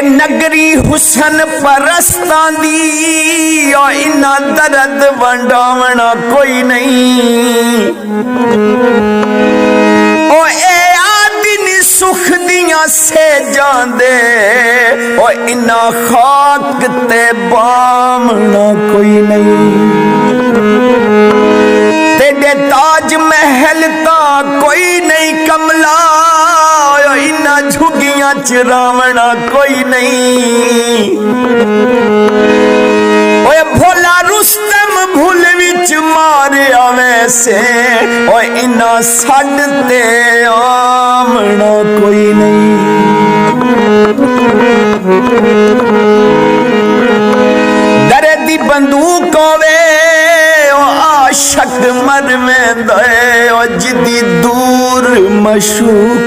नगरी हुसन परस्तां दी ओ इन्ना दर्द वंडावना कोई नहीं ओ ए आदमी सुख दियां से जांदे ओ इन्ना खाक ते बामना कोई नहीं तेरे ताज महल ता कोई नहीं कमला इन्ना झुगियां च रावणा कोई नहीं ओए भोला रुस्तम भूल विच मारिया वैसे ओए इन्ना सड ते आमना कोई नहीं दरे दी बंदूक होवे आशक मर में दे जिदी दूर मशूक